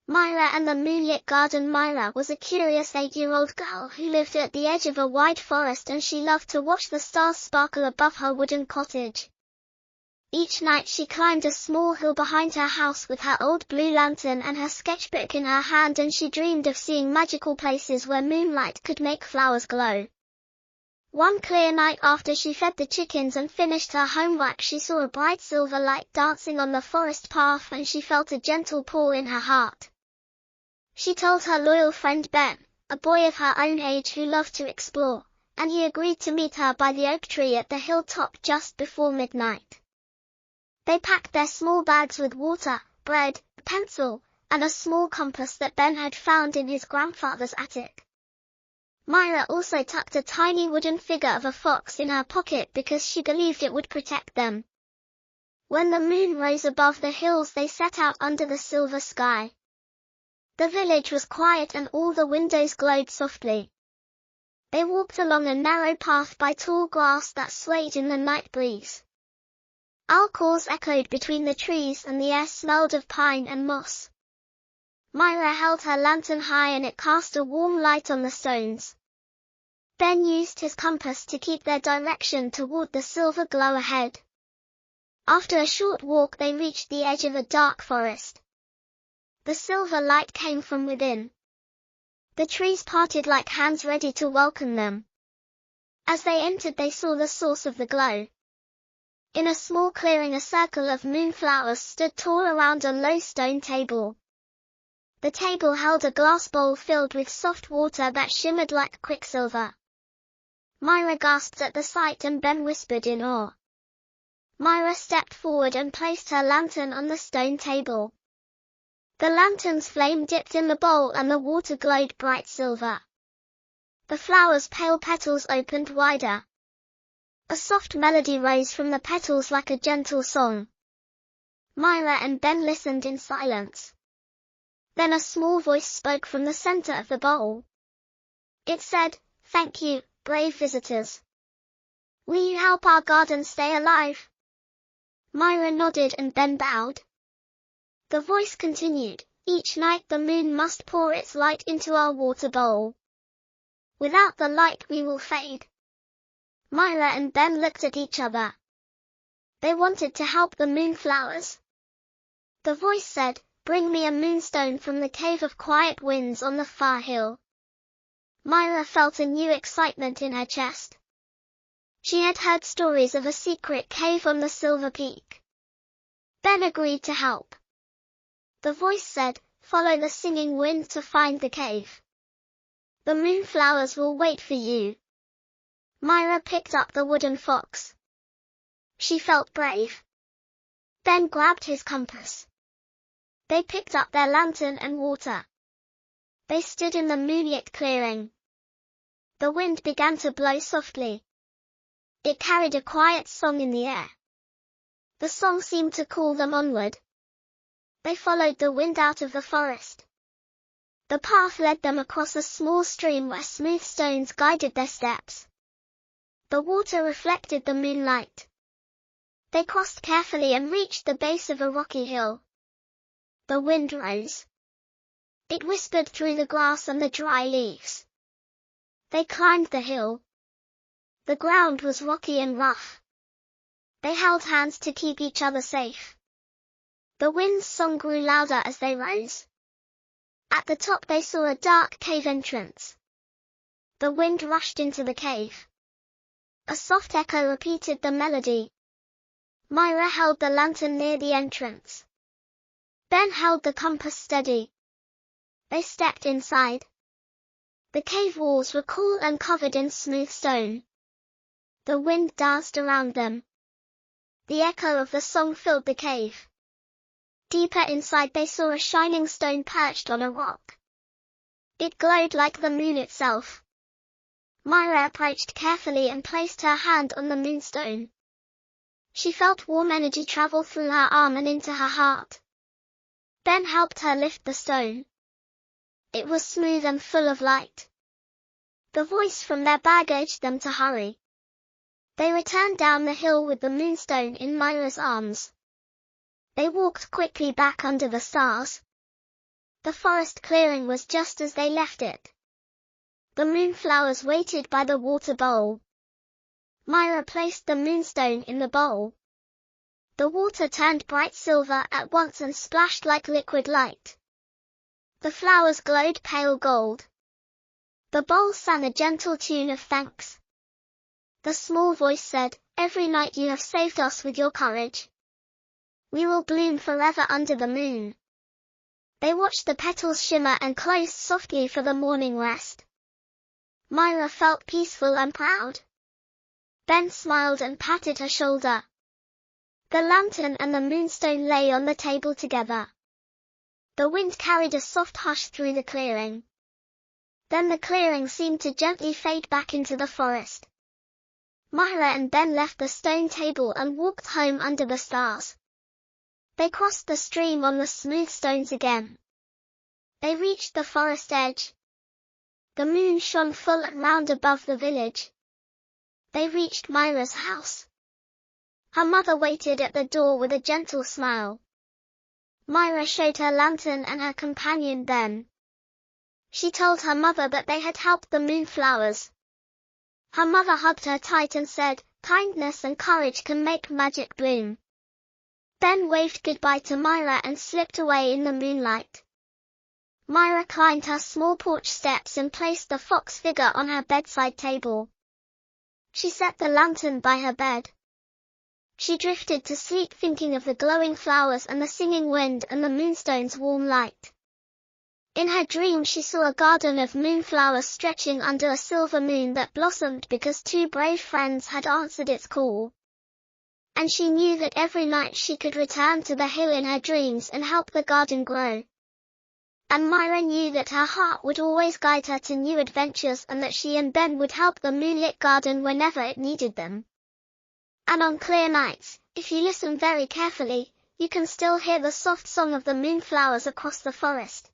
Mira and the Moonlit Garden. Mira was a curious 8-year-old girl who lived at the edge of a wide forest, and she loved to watch the stars sparkle above her wooden cottage. Each night she climbed a small hill behind her house with her old blue lantern and her sketchbook in her hand, and she dreamed of seeing magical places where moonlight could make flowers glow. One clear night, after she fed the chickens and finished her homework, she saw a bright silver light dancing on the forest path, and she felt a gentle pull in her heart. She told her loyal friend Ben, a boy of her own age who loved to explore, and he agreed to meet her by the oak tree at the hilltop just before midnight. They packed their small bags with water, bread, a pencil, and a small compass that Ben had found in his grandfather's attic. Mira also tucked a tiny wooden figure of a fox in her pocket because she believed it would protect them. When the moon rose above the hills, they set out under the silver sky. The village was quiet and all the windows glowed softly. They walked along a narrow path by tall grass that swayed in the night breeze. Owl calls echoed between the trees and the air smelled of pine and moss. Mira held her lantern high and it cast a warm light on the stones. Ben used his compass to keep their direction toward the silver glow ahead. After a short walk they reached the edge of a dark forest. The silver light came from within. The trees parted like hands ready to welcome them. As they entered they saw the source of the glow. In a small clearing, a circle of moonflowers stood tall around a low stone table. The table held a glass bowl filled with soft water that shimmered like quicksilver. Mira gasped at the sight and Ben whispered in awe. Mira stepped forward and placed her lantern on the stone table. The lantern's flame dipped in the bowl and the water glowed bright silver. The flower's pale petals opened wider. A soft melody rose from the petals like a gentle song. Mira and Ben listened in silence. Then a small voice spoke from the center of the bowl. It said, "Thank you, brave visitors. Will you help our garden stay alive?" Mira nodded and Ben bowed. The voice continued, "Each night the moon must pour its light into our water bowl. Without the light we will fade." Mira and Ben looked at each other. They wanted to help the moonflowers. The voice said, "Bring me a moonstone from the cave of quiet winds on the far hill." Mira felt a new excitement in her chest. She had heard stories of a secret cave on the Silver Peak. Ben agreed to help. The voice said, "Follow the singing wind to find the cave. The moonflowers will wait for you." Mira picked up the wooden fox. She felt brave. Ben grabbed his compass. They picked up their lantern and water. They stood in the moonlit clearing. The wind began to blow softly. It carried a quiet song in the air. The song seemed to call them onward. They followed the wind out of the forest. The path led them across a small stream where smooth stones guided their steps. The water reflected the moonlight. They crossed carefully and reached the base of a rocky hill. The wind rose. It whispered through the grass and the dry leaves. They climbed the hill. The ground was rocky and rough. They held hands to keep each other safe. The wind's song grew louder as they rose. At the top they saw a dark cave entrance. The wind rushed into the cave. A soft echo repeated the melody. Mira held the lantern near the entrance. Ben held the compass steady. They stepped inside. The cave walls were cool and covered in smooth stone. The wind danced around them. The echo of the song filled the cave. Deeper inside they saw a shining stone perched on a rock. It glowed like the moon itself. Mira approached carefully and placed her hand on the moonstone. She felt warm energy travel through her arm and into her heart. Ben helped her lift the stone. It was smooth and full of light. The voice from their bag urged them to hurry. They returned down the hill with the moonstone in Mira's arms. They walked quickly back under the stars. The forest clearing was just as they left it. The moonflowers waited by the water bowl. Mira placed the moonstone in the bowl. The water turned bright silver at once and splashed like liquid light. The flowers glowed pale gold. The bowl sang a gentle tune of thanks. The small voice said, "Every night you have saved us with your courage. We will bloom forever under the moon." They watched the petals shimmer and closed softly for the morning rest. Mira felt peaceful and proud. Ben smiled and patted her shoulder. The lantern and the moonstone lay on the table together. The wind carried a soft hush through the clearing. Then the clearing seemed to gently fade back into the forest. Mira and Ben left the stone table and walked home under the stars. They crossed the stream on the smooth stones again. They reached the forest edge. The moon shone full and round above the village. They reached Mira's house. Her mother waited at the door with a gentle smile. Mira showed her lantern and her companion Ben. She told her mother that they had helped the moonflowers. Her mother hugged her tight and said, "Kindness and courage can make magic bloom." Ben waved goodbye to Mira and slipped away in the moonlight. Mira climbed her small porch steps and placed the fox figure on her bedside table. She set the lantern by her bed. She drifted to sleep thinking of the glowing flowers and the singing wind and the moonstone's warm light. In her dream she saw a garden of moonflowers stretching under a silver moon that blossomed because two brave friends had answered its call. And she knew that every night she could return to the hill in her dreams and help the garden grow. And Mira knew that her heart would always guide her to new adventures and that she and Ben would help the moonlit garden whenever it needed them. And on clear nights, if you listen very carefully, you can still hear the soft song of the moonflowers across the forest.